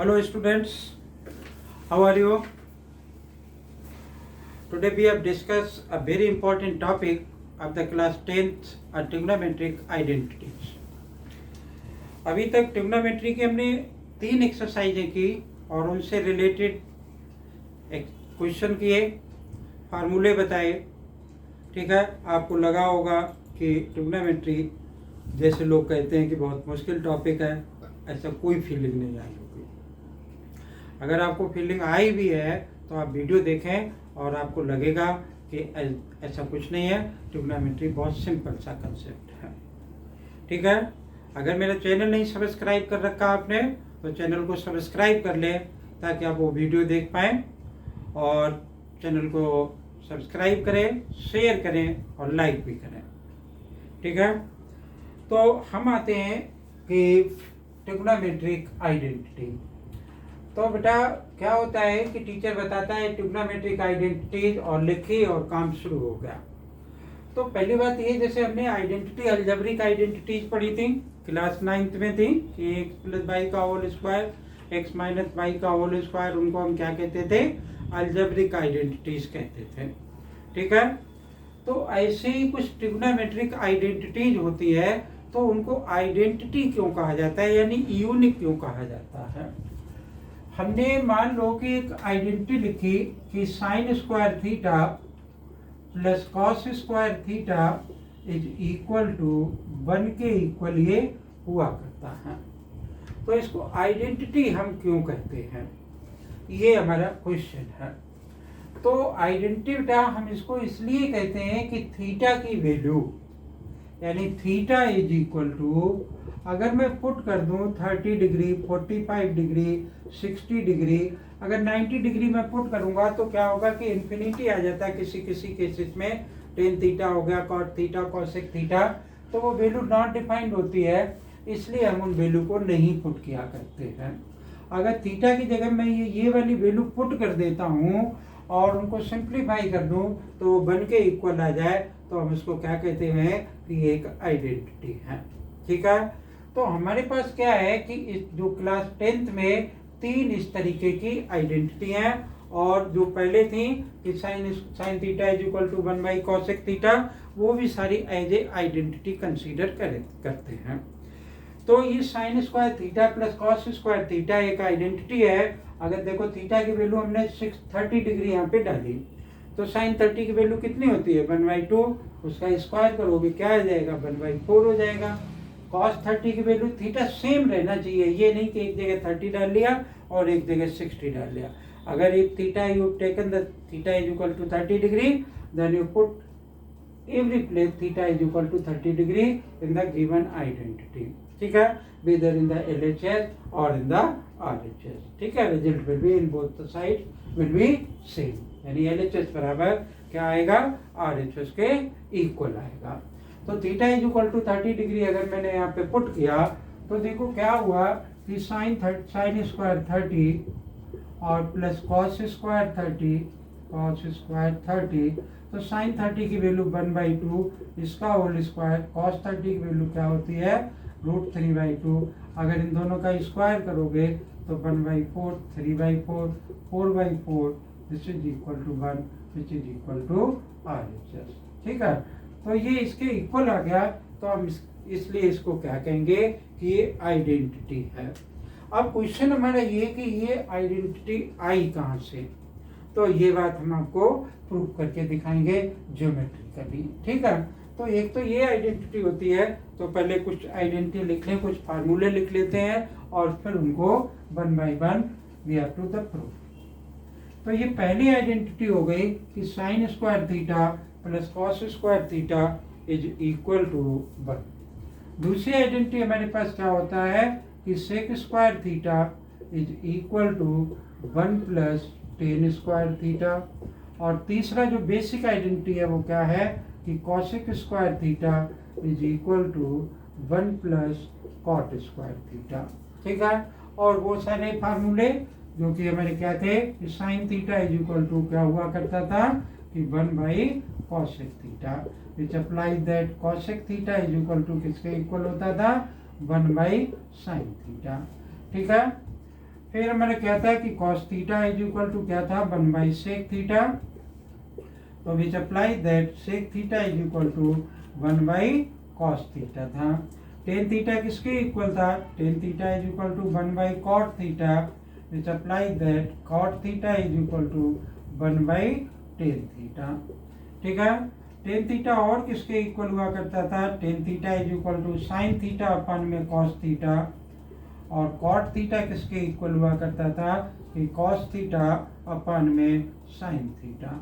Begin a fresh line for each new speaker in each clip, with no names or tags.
Hello students, how are you? Today we have discussed a very important topic of the class 10th trigonometric identities. अभी तक trigonometry की हमने 3 एक्सरसाइजें की और उनसे रिलेटेड क्वेश्चन किए, फार्मूले बताए। ठीक है, आपको लगा होगा कि ट्रिग्नोमेट्री जैसे लोग कहते हैं कि बहुत मुश्किल टॉपिक है, ऐसा कोई फीलिंग नहीं आई होगी। अगर आपको फीलिंग आई भी है तो आप वीडियो देखें और आपको लगेगा कि ऐसा कुछ नहीं है। ट्रिग्नोमेट्री बहुत सिंपल सा कंसेप्ट है। ठीक है, अगर मेरा चैनल नहीं सब्सक्राइब कर रखा आपने तो चैनल को सब्सक्राइब कर लें ताकि आप वो वीडियो देख पाएँ, और चैनल को सब्सक्राइब करें, शेयर करें और लाइक भी करें। ठीक है, तो हम आते हैं कि ट्रिग्नोमेट्रिक आइडेंटिटी। तो बेटा क्या होता है कि टीचर बताता है ट्रिग्नोमेट्रिक आइडेंटिटीज और लिखी और काम शुरू हो गया। तो पहली बात ये, जैसे हमने आइडेंटिटी अलजेब्रिक आइडेंटिटीज पढ़ी थी, क्लास 9th में थी कि x + y का होल स्क्वायर, x - y का होल स्क्वायर, उनको हम क्या कहते थे? अलजेब्रिक आइडेंटिटीज कहते थे। ठीक है, तो ऐसे ही कुछ ट्रिग्नोमेट्रिक आइडेंटिटीज होती है, तो उनको आइडेंटिटी क्यों कहा जाता है, यानी यूनिक क्यों कहा जाता है? हमने मान लो कि एक आइडेंटिटी लिखी कि sin square theta plus cos square theta is equal to 1 के इक्वल ये हुआ करता है। तो इसको आइडेंटिटी हम क्यों कहते हैं, ये हमारा क्वेश्चन है। तो आइडेंटिटी हम इसको इसलिए कहते हैं कि थीटा की वैल्यू, यानी थीटा इज इक्वल टू, अगर मैं पुट कर दूं 30 डिग्री, 45 डिग्री, 60 डिग्री, अगर 90 डिग्री में पुट करूंगा तो क्या होगा कि इन्फिनिटी आ जाता है किसी किसी केसेस में। टेन थीटा हो गया, कॉट थीटा, कॉसेक थीटा, तो वो वैल्यू नॉट डिफाइंड होती है, इसलिए हम उन वैल्यू को नहीं पुट किया करते हैं। अगर थीटा की जगह मैं ये वाली वैल्यू पुट कर देता हूँ और उनको सिंप्लीफाई कर दूँ तो वो बन के इक्वल आ जाए, तो हम इसको क्या कहते हैं कि एक आइडेंटिटी है। ठीक है, तो हमारे पास क्या है कि इस जो क्लास 10th में 3 इस तरीके की आइडेंटिटी हैं, और जो पहले थी कि sine theta is equal to 1 / cosec theta, वो भी सारी एज ए आइडेंटिटी कंसीडर करते हैं। तो ये sign square theta plus cos square theta एक आइडेंटिटी है। अगर देखो थीटा की वैल्यू हमने 30 डिग्री यहाँ पे डाली, तो साइन 30 की वैल्यू कितनी होती है? 1/2, उसका स्क्वायर करोगे क्या आ जाएगा? 1/4 हो जाएगा। कॉस 30 की वैल्यू, थीटा सेम रहना चाहिए, ये नहीं कि एक जगह 30 डाल लिया और एक जगह 60 डाल लिया। अगर if theta you taken the theta is equal to 30 degree, then you put every place theta is equal to 30 degree in the given identity. ठीक है, whether in the LHS or in the RHS। ठीक है, result will be in both the side will be same, यानी LHS बराबर क्या आएगा? RHS के equal आएगा। तो theta is equal to 30 degree अगर मैंने यहाँ पे पुट किया तो देखो क्या हुआ कि साइन स्क्वायर 30 और प्लस कॉस स्क्वायर 30, तो साइन 30 की वैल्यू 1/2, इसका होल स्क्वायर, कॉस 30 की वैल्यू क्या होती है? √3/2। अगर इन दोनों का स्क्वायर करोगे तो 1/4, 3/4, 4/4, this is equal to 1, which is equal to RHS। ठीक है, तो ये इसके इक्वल आ गया, तो हम इसलिए इसको क्या कहेंगे कि ये आइडेंटिटी है। अब क्वेश्चन हमारा ये कि ये आइडेंटिटी आई कहाँ से, तो ये बात हम आपको प्रूव करके दिखाएंगे ज्योमेट्रिकली। ठीक है, तो एक तो ये आइडेंटिटी होती है, तो पहले कुछ आइडेंटिटी लिख लें, कुछ फार्मूले लिख लेते हैं और फिर उनको 1 by 1 we have to the proof. तो ये पहली आइडेंटिटी हो गई कि sine square theta plus cos square theta is equal to 1। दूसरी आइडेंटिटी हमारे पास क्या होता है कि sec square theta is equal to 1 + tan square theta. और तीसरा जो बेसिक आइडेंटिटी है वो क्या है कि cosec square theta is equal to 1 + cot square theta. ठीक है, और वो सारे फार्मूले जो कि हमारे क्या थे कि sine theta is equal to क्या हुआ करता था कि 1 / cosec theta, which applies that cosec theta is equal to किसके इक्वल होता था? 1 / साइन थीटा। ठीक है, फिर हमारा क्या था कि cos theta is equal to क्या था 1/sec थीटा, तो which apply that sec theta is equal to 1/cos theta था। टेन थीटा किसके इक्वल था, tan theta is equal to 1/cot theta, which apply that cot theta is equal to 1/tan theta. ठीक है, tan theta और किसके equal हुआ करता था, tan theta is equal to sine theta upon में cos थीटा, और cot थीटा किसके इक्वल हुआ करता था कि cos थीटा अपन में sin थीटा।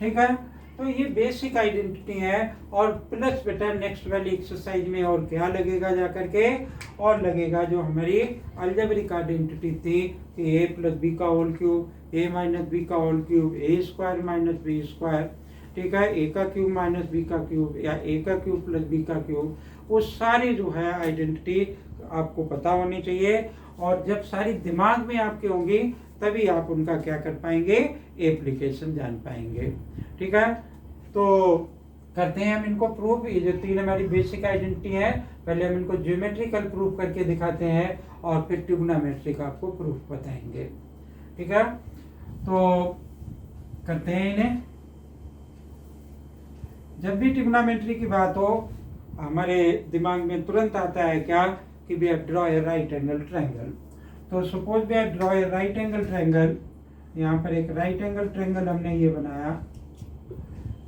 ठीक है, तो ये बेसिक आइडेंटिटी है। और प्लस बेटा नेक्स्ट वाली एक्सरसाइज में और क्या लगेगा जा करके, और लगेगा जो हमारी अलजेब्रिक आइडेंटिटी थी कि a प्लस बी का whole cube, a minus B का whole cube, a square minus B square. ठीक है, a का क्यूब माइनस बी का क्यूब या a का क्यूब प्लस बी का क्यूब, वो सारी जो है आइडेंटिटी आपको पता होनी चाहिए। और जब सारी दिमाग में आपके होंगी तभी आप उनका क्या कर पाएंगे, एप्लीकेशन जान पाएंगे। ठीक है, तो करते हैं हम इनको प्रूफ। ये जो तीन हमारी बेसिक आइडेंटिटी है, पहले हम इनको ज्योमेट्रिकल प्रूफ करके दिखाते हैं और फिर ट्रिग्नोमेट्रिक आपको प्रूफ बताएंगे। ठीक है, तो करते हैं इन्हें। जब भी ट्रिग्नोमेट्री की बात हो हमारे दिमाग में तुरंत आता है क्या कि we have draw a right angle triangle. तो suppose we have draw a right angle triangle, यहाँ पर एक राइट एंगल ट्रायंगल हमने ये बनाया।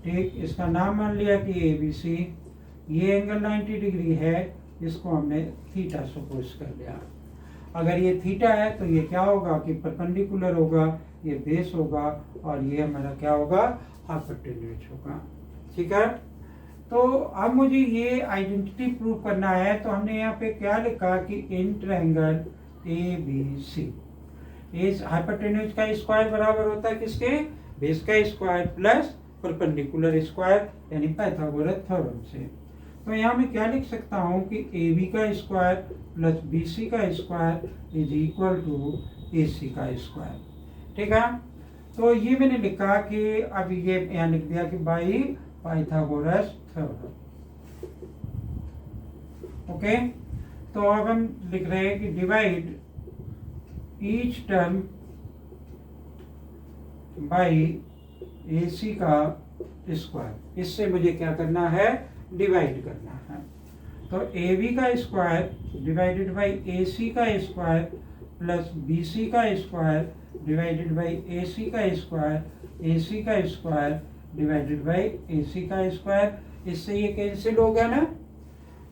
ठीक, इसका नाम मान लिया कि ABC, ये एंगल 90 डिग्री है, इसको हमने थीटा सपोज कर लिया। अगर ये थीटा है तो ये क्या होगा कि परपेंडिकुलर होगा, ये बेस होगा, और ये हमारा क्या होगा, हाइपोटेन्यूज होगा। ठीक है, तो अब मुझे ये आइडेंटिटी प्रूव करना है, तो हमने यहाँ पे क्या लिखा कि इन ट्रायंगल ABC इस हाइपोटेन्यूज का स्क्वायर बराबर होता है किसके, बेस का स्क्वायर प्लस परपेंडिकुलर स्क्वायर, यानी पाइथागोरस थ्योरम से। तो यहाँ मैं क्या लिख सकता हूँ कि AB का स्क्वायर प्लस BC का square is equal to AC का स्क्वायर। ठीक है, तो ये मैंने लिखा कि अब ये यहाँ लिख दिया कि बाई पाइथागोरस थ्योरम। ओके, तो अब हम लिख रहे हैं कि divide each term by AC का स्क्वायर। इससे मुझे क्या करना है, डिवाइड करना है। तो AB का स्क्वायर डिवाइडेड बाई AC का स्क्वायर प्लस BC का स्क्वायर डिवाइडेड बाई AC का स्क्वायर, AC का स्क्वायर डिवाइडेड बाई AC का स्क्वायर। इससे ये कैंसिल हो गया ना।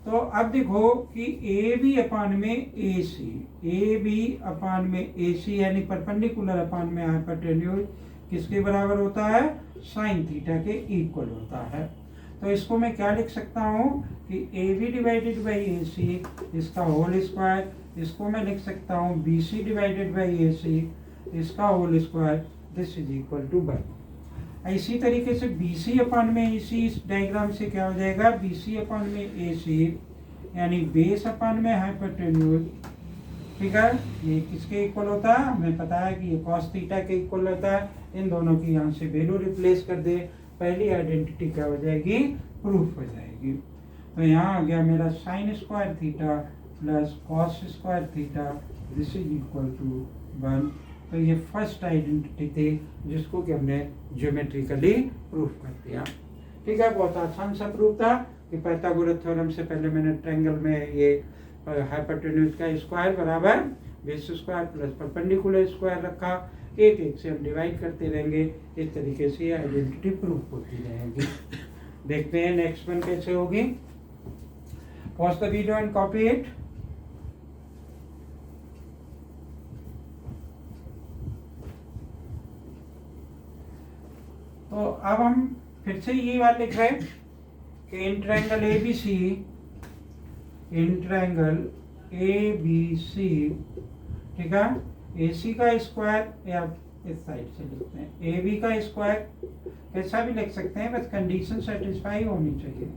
तो अब देखो कि AB अपान में AC, AB अपान में AC यानी परपेंडिकुलर अपान में हाइपोटेन्यूज किसके बराबर होता है, साइन थीटा के इक्वल होता है। तो इसको मैं क्या लिख सकता हूँ कि AB डिवाइडेड बाई AC इसका होल स्क्वायर, इसको मैं लिख सकता हूँ BC डिवाइडेड बाई AC इसका whole square, this is equal to 1। इसी तरीके से BC अपान में AC, इस डायग्राम से क्या हो जाएगा, BC अपान में AC यानी बेस अपान में हाइपोटेन्यूज। ठीक है, ये किसके इक्वल होता है, हमें पता है कि ये cos थीटा के इक्वल होता है। इन दोनों की यहाँ से वैल्यू रिप्लेस कर दे, पहली आइडेंटिटी क्या हो जाएगी, प्रूफ हो जाएगी। तो यहाँ आ गया मेरा sine square theta plus cos square theta, this is equal to 1। तो ये फर्स्ट आइडेंटिटी थी जिसको कि हमने ज्योमेट्रिकली प्रूफ कर दिया। ठीक है, बहुत आसान सा प्रूफ था कि पाइथागोरस थ्योरम से पहले मैंने ट्रायंगल में ये हाइपोटेन्यूज का स्क्वायर बराबर base square plus perpendicular square रखा, एक एक से हम डिवाइड करते रहेंगे, इस तरीके से आइडेंटिटी प्रूफ होती रहेगी। देखते हैं नेक्स्ट वन कैसे होगी। Pause the video and copy it. तो अब हम फिर से ये बात लिख रहे हैं कि in triangle ABC, in triangle ABC, ठीक है, AC का स्क्वायर या इस साइड से लिखते हैं AB का स्क्वायर, कैसा भी लिख सकते हैं, बस कंडीशन सेटिस्फाई होनी चाहिए।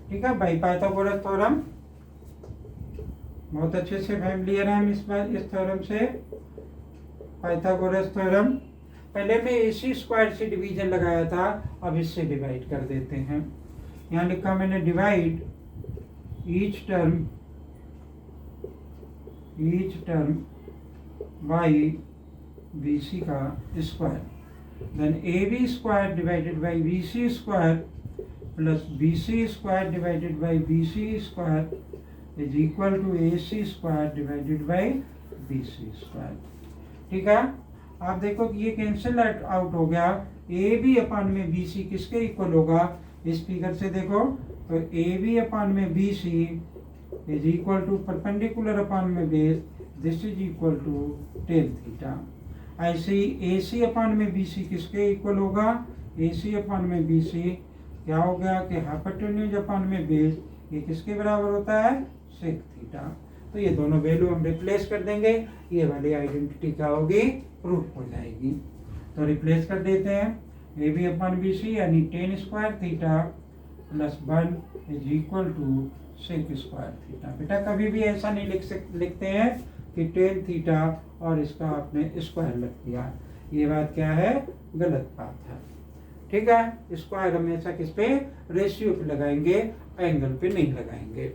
ठीक है, बाई पाइथागोरस थ्योरम बहुत अच्छे से फैमिलियर हैं हम इस थ्योरम से। पाइथागोरस थ्योरम, पहले में AC स्क्वायर से डिवीजन लगाया था, अब इससे डिवाइड कर देते हैं। यहाँ लिखा मैंने divide each term by B C का square, then A B square divided by B C square plus B C square divided by B C square is equal to A C square divided by B C square. ठीक है, आप देखो कि ये cancel out हो गया। ए B upon में B सी किसके इक्वल होगा, इस फिगर से देखो तो ए बी अपान में B C is equal to perpendicular upon में base, this is equal to tan theta. ऐसे ही ए सी अपान में बी सी किसके इक्वल होगा, ए सी अपान में बी सी क्या हो गया कि हाइपोटेन्यूज अपान में बेस, ये किसके बराबर होता है, सेक थीटा। तो ये दोनों वैल्यू हम रिप्लेस कर देंगे, ये वाली आइडेंटिटी क्या होगी, प्रूफ हो जाएगी। तो रिप्लेस कर देते हैं, ए बी अपान बी सी यानी tan square theta plus 1 is equal to sec square theta. बेटा कभी भी ऐसा नहीं लिखते हैं कि टेन थीटा और इसका आपने स्क्वायर लग दिया, ये बात क्या है, गलत बात है। ठीक है, स्क्वायर हमेशा किस पे, रेशियो पे लगाएंगे, एंगल पे नहीं लगाएंगे।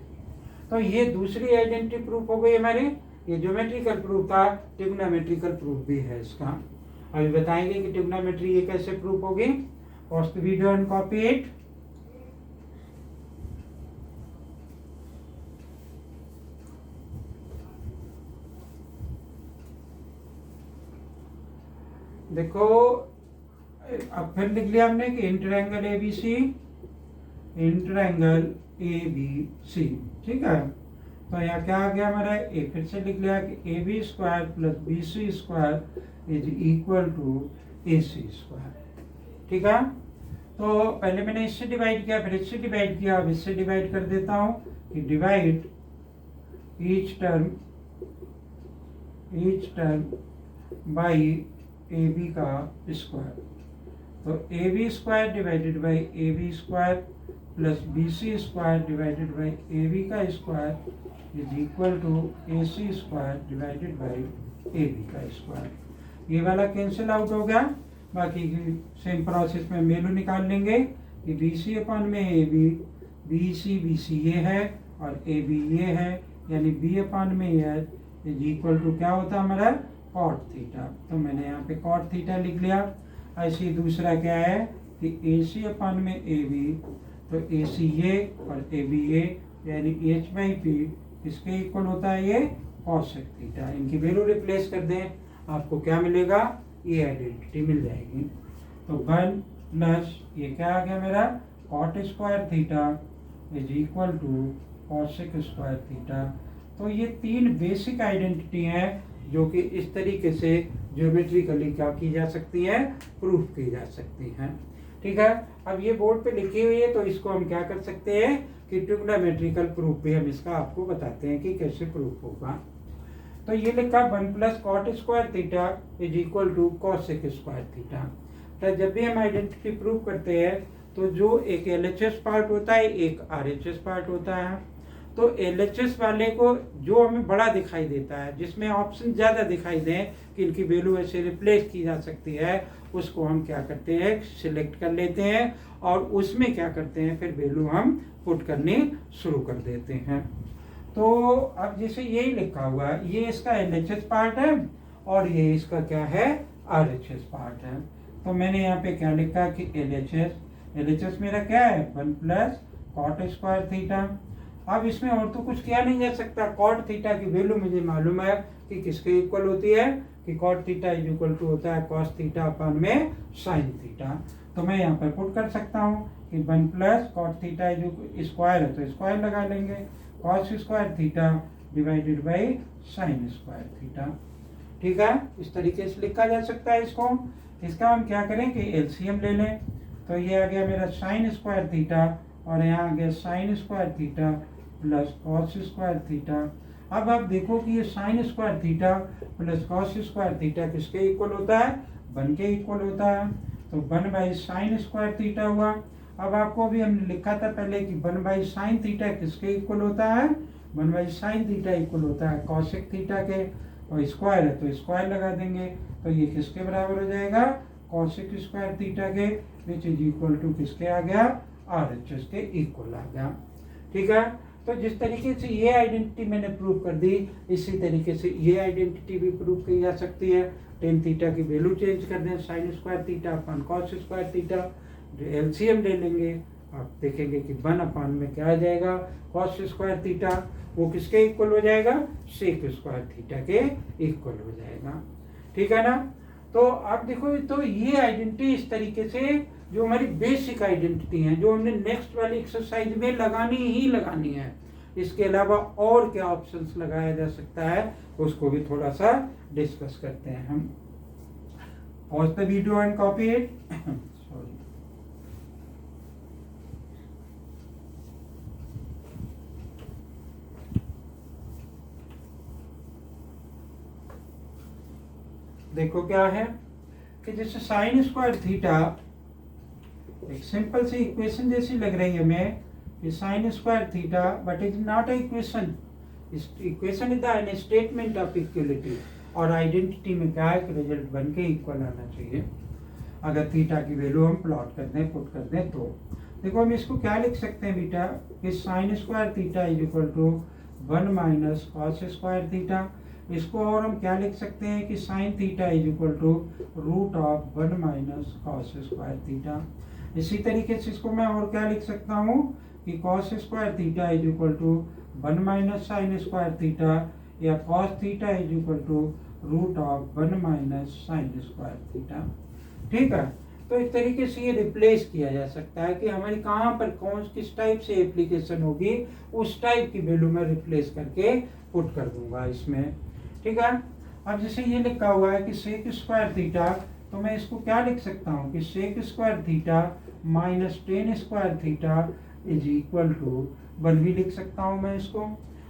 तो ये दूसरी आइडेंटिटी प्रूफ हो गई हमारी। ये ज्योमेट्रिकल प्रूफ था, ट्रिग्नोमेट्रिकल प्रूफ भी है इसका। अभी बताएंगे कि ट्रिग्नोमेट्री ये कैसे प्रूफ होगी। Pause the video and copy it. देखो अब फिर लिख लिया हमने कि इंटरएंगल A B C, इंटरएंगल A B C. ठीक है, तो यहाँ क्या आ गया हमारा, ए फिर से लिख लिया कि A B square plus B C square is equal to A C square. ठीक है, तो पहले मैंने इससे डिवाइड किया, फिर इससे डिवाइड किया, अब इससे डिवाइड कर देता हूँ कि divide each term by A B का स्क्वायर। तो A B square divided by A B square plus B C square divided by A B का square is equal to A C square divided by A B का square. ये वाला cancel out हो गया। बाकी की same process में value निकाल लेंगे कि बी सी अपान में ए बी सी ये है और ए बी ये है, यानी बी अपान में ए इज इक्वल टू क्या होता है हमारा, कॉट थीटा। तो मैंने यहाँ पे कॉट थीटा लिख लिया। ऐसे ही दूसरा क्या है कि ए सी अपान में ए बी, तो ए सी ये और ए बी ये, यानी एच बाई पी इसके इक्वल होता है ये कॉसेक थीटा। इनकी वैल्यू रिप्लेस कर दें, आपको क्या मिलेगा, ये आइडेंटिटी मिल जाएगी। तो 1 प्लस ये क्या आ गया मेरा, cot square theta is equal to cosec square theta. तो ये तीन बेसिक आइडेंटिटी हैं जो कि इस तरीके से ज्योमेट्रिकली क्या की जा सकती है, प्रूफ की जा सकती हैं। ठीक है, अब ये बोर्ड पे लिखी हुई है, तो इसको हम क्या कर सकते हैं कि ट्रिग्नोमेट्रिकल प्रूफ भी हम इसका आपको बताते हैं कि कैसे प्रूफ होगा। तो ये लिखा 1 plus cot square theta is equal to cosec square theta. तो जब भी हम आइडेंटिटी प्रूफ करते हैं तो जो एक LHS पार्ट होता है, एक RHS पार्ट होता है। तो LHS वाले को जो हमें बड़ा दिखाई देता है, जिसमें ऑप्शन ज़्यादा दिखाई दें कि इनकी वैल्यू ऐसे रिप्लेस की जा सकती है, उसको हम क्या करते हैं, सिलेक्ट कर लेते हैं और उसमें क्या करते हैं, फिर वैल्यू हम पुट करनी शुरू कर देते हैं। तो अब जैसे यही लिखा हुआ है, ये इसका LHS पार्ट है और ये इसका क्या है, RHS पार्ट है। तो मैंने यहाँ पे क्या लिखा कि LHS मेरा क्या है, 1 प्लस कॉट स्क्वायर थीटा। अब इसमें और तो कुछ किया नहीं जा सकता। कॉट थीटा की वैल्यू मुझे मालूम है कि किसके इक्वल होती है, कि cot theta is equal to होता है कॉस थीटा अपान में साइन थीटा। तो मैं यहाँ पर पुट कर सकता हूँ कि 1 प्लस कॉट थीटा जो स्क्वायर है तो स्क्वायर लगा लेंगे, cos square theta divided by sine square theta. ठीक है, इस तरीके से लिखा जा सकता है इसको। इसका हम क्या करें कि एलसीएम ले लें। तो ये आ गया मेरा साइन स्क्वायर थीटा और यहाँ आ गया sign square theta plus cos square theta. अब आप देखो कि ये sign square theta plus cos square theta किसके इक्वल होता है, 1 के इक्वल होता है। तो 1 बाई साइन स्क्वायर थीटा हुआ। अब आपको भी हमने लिखा था पहले कि 1 बाई साइन थीटा किसके इक्वल होता है, 1 बाई साइन थीटा इक्वल होता है कॉसेक थीटा के, और स्क्वायर है तो स्क्वायर लगा देंगे। तो ये किसके बराबर हो जाएगा, कॉसेक स्क्वायर थीटा के, विच इज इक्वल टू किसके आ गया, RHS के इक्वल आ गया। ठीक है, तो जिस तरीके से ये आइडेंटिटी मैंने प्रूव कर दी, इसी तरीके से ये आइडेंटिटी भी प्रूव की जा सकती है। टेन थीटा की वैल्यू चेंज कर दें, साइन स्क्वायर थीटा अपन कॉस स्क्वायर थीटा, एलसीएम ले लेंगे, आप देखेंगे कि 1 में क्या आ जाएगा, कॉस स्क्वायर थीटा, वो किसके इक्वल हो जाएगा, सेक स्क्वायर थीटा के इक्वल हो जाएगा। ठीक है ना। तो आप देखो, तो ये आइडेंटिटी इस तरीके से जो हमारी बेसिक आइडेंटिटी है, जो हमने नेक्स्ट वाली एक्सरसाइज में लगानी ही लगानी है, इसके अलावा और क्या ऑप्शंस लगाया जा सकता है उसको भी थोड़ा सा डिस्कस करते हैं हम। Pause the video and copy it. Sorry, देखो क्या है कि जैसे साइन स्क्वायर थीटा एक सिंपल सी इक्वेशन जैसी लग रही है हमें कि sine square theta, but is not a equation. Equation is an statement of equality, और आइडेंटिटी में क्या है कि रिजल्ट बन के इक्वल आना चाहिए अगर थीटा की वैल्यू हम प्लॉट कर दें, पुट कर दें। तो देखो हम इसको क्या लिख सकते हैं बेटा कि sine square theta is equal to 1 minus cos square theta. इसको और हम क्या लिख सकते हैं कि sine theta is equal to root of 1 minus cos square theta. इसी तरीके से इसको मैं और क्या लिख सकता हूँ कि cos square theta is equal to 1 minus sine square theta, या cos theta is equal to root of 1 minus sine square theta. ठीक है। तो इस तरीके से ये रिप्लेस किया जा सकता है कि हमारी कहाँ पर कौन किस टाइप से एप्लीकेशन होगी, उस टाइप की वैल्यू में रिप्लेस करके पुट कर दूंगा इसमें। ठीक है। अब जैसे ये लिखा हुआ है कि सेक स्क्वायर थीटा, तो मैं इसको क्या लिख सकता हूँ कि sec square theta minus tan square theta is equal to 1 भी लिख सकता हूँ मैं इसको।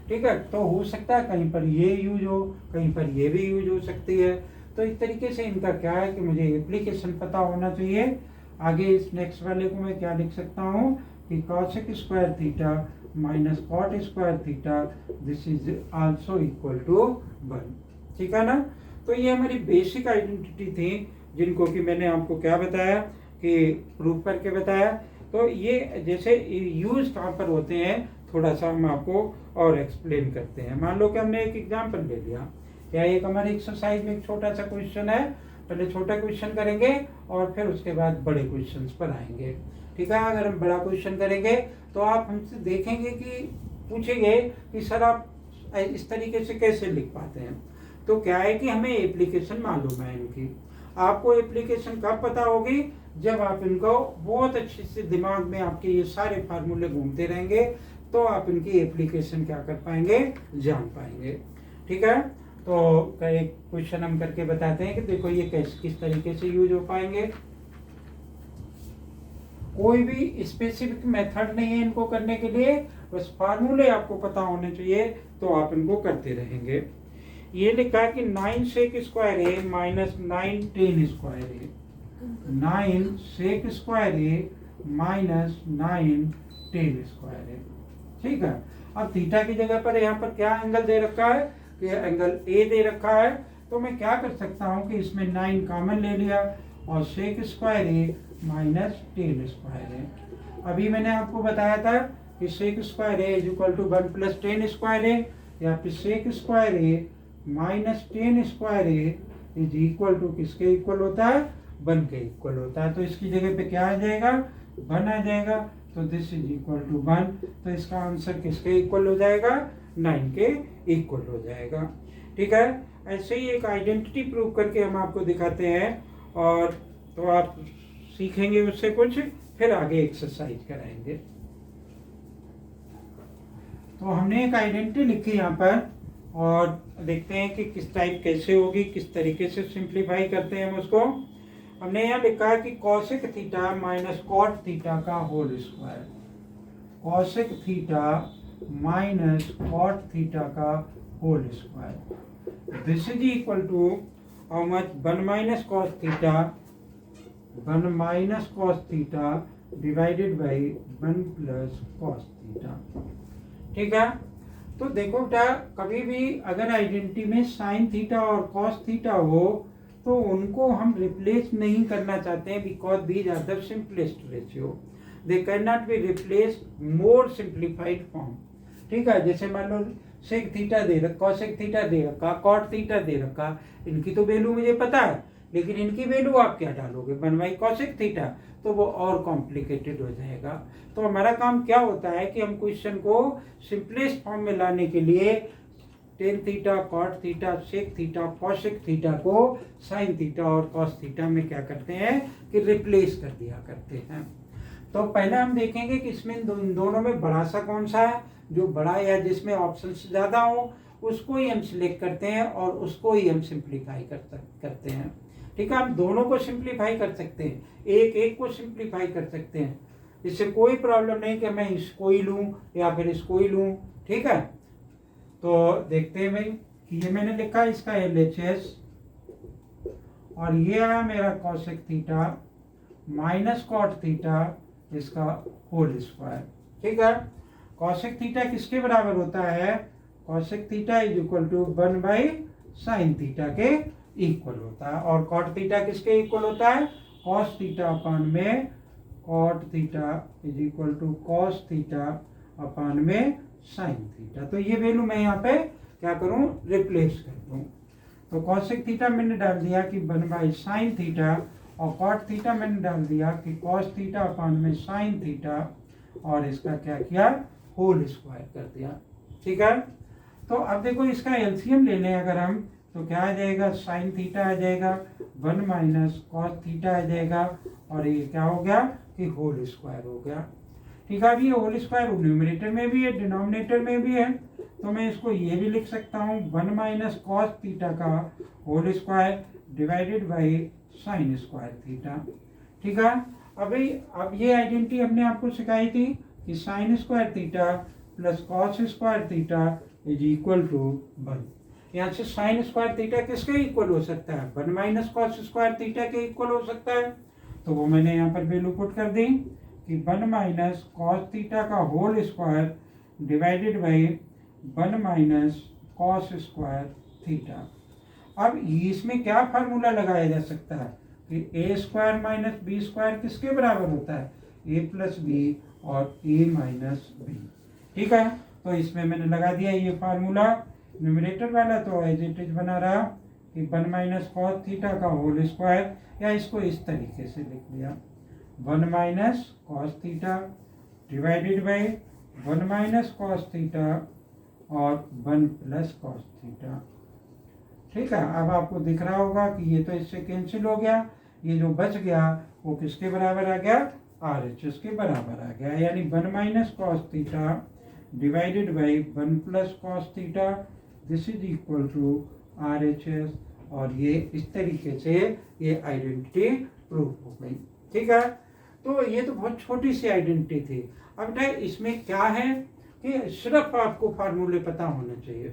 ठीक है। तो हो सकता है कहीं पर ये यूज हो, कहीं पर ये भी यूज हो सकती है। तो इस तरीके से इनका क्या है कि मुझे एप्लीकेशन पता होना चाहिए। आगे इस नेक्स्ट वाले को मैं क्या लिख सकता हूँ कि cosec square theta minus cot square theta, this is also equal to 1। ठीक है ना। तो ये हमारी बेसिक आइडेंटिटी थी जिनको कि मैंने आपको क्या बताया कि प्रूफ करके बताया। तो ये जैसे यूज कहाँ पर होते हैं थोड़ा सा हम आपको और एक्सप्लेन करते हैं। मान लो कि हमने एक एग्जाम्पल ले लिया, या एक हमारी एक्सरसाइज में एक छोटा सा क्वेश्चन है, पहले छोटा क्वेश्चन करेंगे और फिर उसके बाद बड़े क्वेश्चन पर आएंगे। ठीक है। अगर हम बड़ा क्वेश्चन करेंगे तो आप हमसे देखेंगे कि पूछेंगे कि सर आप इस तरीके से कैसे लिख पाते हैं। तो क्या है कि हमें एप्लीकेशन मालूम है इनकी। आपको एप्लीकेशन कब पता होगी, जब आप इनको बहुत अच्छे से दिमाग में आपके ये सारे फार्मूले घूमते रहेंगे, तो आप इनकी एप्लीकेशन क्या कर पाएंगे, जान पाएंगे। ठीक है। तो एक क्वेश्चन हम करके बताते हैं कि देखो ये किस तरीके से यूज हो पाएंगे। कोई भी स्पेसिफिक मेथड नहीं है इनको करने के लिए, बस फार्मूले आपको पता होने चाहिए, तो आप इनको करते रहेंगे। ये लिखा है कि 9 सेक square A minus 9 ten square A, 9 sec square A minus 9 ten square ए। ठीक है। अब थीटा की जगह पर यहाँ पर क्या एंगल दे रखा है कि एंगल ए दे रखा है। तो मैं क्या कर सकता हूँ कि इसमें 9 कॉमन ले लिया और sec square A minus tan square A. अभी मैंने आपको बताया था कि sec square A is equal to 1 plus tan square A, या फिर sec square A minus tan square A is equal to किसके इक्वल होता है, 1 के इक्वल होता है। तो इसकी जगह पे क्या आ जाएगा, 1 आ जाएगा। तो दिस इज इक्वल टू 1। तो इसका आंसर किसके इक्वल हो जाएगा, 9 के इक्वल हो जाएगा। ठीक है। ऐसे ही एक आइडेंटिटी प्रूव करके हम आपको दिखाते हैं, और तो आप सीखेंगे उससे कुछ, फिर आगे एक्सरसाइज कराएंगे। तो हमने एक आइडेंटिटी लिखी यहाँ पर, और देखते हैं कि किस टाइप कैसे होगी, किस तरीके से सिंप्लीफाई करते हैं हम उसको। हमने यहाँ लिखा है कि cosec theta minus cot theta का whole square, cosec theta minus cot theta का whole square, this is equal to how much, 1 minus cos theta, 1 minus cos theta divided by 1 plus cos theta. ठीक है। तो देखो बेटा, कभी भी अगर आइडेंटिटी में साइन थीटा और कॉस थीटा हो तो उनको हम रिप्लेस नहीं करना चाहते हैं, because these are the simplest ratio, they can not be replace more simplified form. ठीक है, जैसे मान लो सेक थीटा दे रखा, कॉसेक थीटा दे रखा, कॉट थीटा दे रखा, इनकी तो वैल्यू मुझे पता है, लेकिन इनकी वैल्यू आप क्या डालोगे, 1 कॉसेक थीटा, तो वो और कॉम्प्लिकेटेड हो जाएगा। तो हमारा काम क्या होता है कि हम क्वेश्चन को सिंपलेस्ट फॉर्म में लाने के लिए tan theta, cot theta, sec theta, cosec theta को साइन थीटा और कॉस थीटा में क्या करते हैं कि रिप्लेस कर दिया करते हैं। तो पहले हम देखेंगे कि इसमें दोनों में बड़ा सा कौन सा है, जो बड़ा या जिसमें ऑप्शन ज़्यादा हो उसको ही हम सिलेक्ट करते हैं और उसको ही हम सिंप्लीफाई करते हैं। ठीक है, हम दोनों को सिंप्लीफाई कर सकते हैं, एक एक को सिंप्लीफाई कर सकते हैं, इससे कोई प्रॉब्लम नहीं कि मैं इसको ही लूँ या फिर इसको ही लूँ। ठीक है, तो देखते हैं भाई कि ये मैंने लिखा इसका LHS और ये आया मेरा cosec theta minus cot theta इसका होल स्क्वायर। ठीक है, कॉसेक थीटा किसके बराबर होता है, cosec theta is equal to 1/sin theta के इक्वल होता है, और कॉट थीटा किसके इक्वल होता है, कॉस थीटा अपान में cot theta is equal to cos theta upon में साइन थीटा। तो ये वैल्यू मैं यहाँ पे क्या करूँ, रिप्लेस कर दूँ। तो कॉसेक थीटा मैंने डाल दिया कि 1/sin थीटा, और कॉट थीटा मैंने डाल दिया कि कॉस थीटा अपान में साइन थीटा, और इसका क्या किया, होल स्क्वायर कर दिया। ठीक है, तो अब देखो इसका एलसीएम ले लें अगर हम, तो क्या आ जाएगा, साइन थीटा आ जाएगा 1 माइनस कॉस थीटा आ जाएगा, और ये क्या हो गया कि होल स्क्वायर हो गया। ठीक है, अब ये होल स्क्वायर न्यूमरेटर में भी है डिनोमिनेटर में भी है, तो मैं इसको ये भी लिख सकता हूँ 1 माइनस कॉस थीटा का whole square divided by sine square theta. ठीक है, अब ये आइडेंटिटी हमने आपको सिखाई थी कि sine square theta plus cos square theta is equal to 1। यहाँ से साइन स्क्वायर थीटा किसके इक्वल हो सकता है, 1 माइनस कॉस स्क्वायर थीटा के इक्वल हो सकता है। तो वो मैंने यहाँ पर वैल्यू पुट कर दी कि 1 माइनस कॉस थीटा का whole square divided by 1 minus cos square theta. अब इसमें क्या फार्मूला लगाया जा सकता है कि A square minus B square किसके बराबर होता है, ए प्लस बी और ए माइनस बी। ठीक है, तो इसमें मैंने लगा दिया ये फार्मूला न्यूमरेटर वाला, तो एज इट इज बना रहा कि 1 माइनस कॉस थीटा का होल स्क्वायर, या इसको इस तरीके से लिख लिया 1 minus cos theta divided by 1 minus cos theta और 1 प्लस कॉस थीटा। ठीक है, अब आपको दिख रहा होगा कि ये तो इससे कैंसिल हो गया, ये जो बच गया वो किसके बराबर आ गया, RHS के बराबर आ गया, यानी 1 minus cos theta divided by 1 plus cos theta, this is equal to RHS, और ये इस तरीके से ये आइडेंटिटी प्रूव हो गई। ठीक है, तो ये तो बहुत छोटी सी आइडेंटिटी थी। अब इसमें क्या है कि सिर्फ आपको फार्मूले पता होने चाहिए।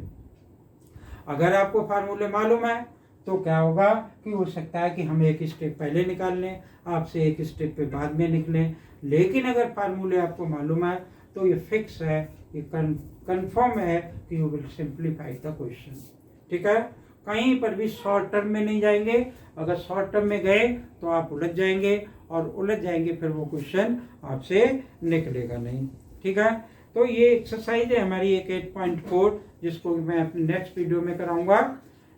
अगर आपको फार्मूले मालूम है तो क्या होगा कि हो सकता है कि हम एक स्टेप पहले निकाल लें, आपसे एक स्टेप पे बाद में निकलें, लेकिन अगर फार्मूले आपको मालूम है तो ये फिक्स है, ये कंफर्म है कि you will simplify the question. ठीक है, कहीं पर भी शॉर्ट टर्म में नहीं जाएंगे, अगर शॉर्ट टर्म में गए तो आप उलझ जाएंगे, और उलझ जाएंगे फिर वो क्वेश्चन आपसे निकलेगा नहीं। ठीक है, तो ये एक्सरसाइज है हमारी एक 8.4, जिसको मैं अपने नेक्स्ट वीडियो में कराऊंगा।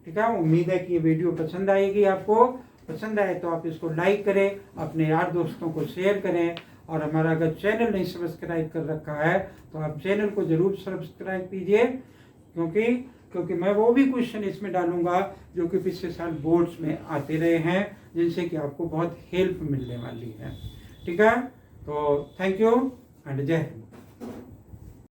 ठीक है, उम्मीद है कि ये वीडियो पसंद आएगी। आपको पसंद आए तो आप इसको लाइक करें, अपने यार दोस्तों को शेयर करें, और हमारा अगर चैनल नहीं सब्सक्राइब कर रखा है तो आप चैनल को जरूर सब्सक्राइब कीजिए, क्योंकि मैं वो भी क्वेश्चन इसमें डालूंगा जो कि पिछले साल बोर्ड्स में आते रहे हैं, जिनसे कि आपको बहुत हेल्प मिलने वाली है। ठीक है, तो थैंक यू एंड जय हिंद।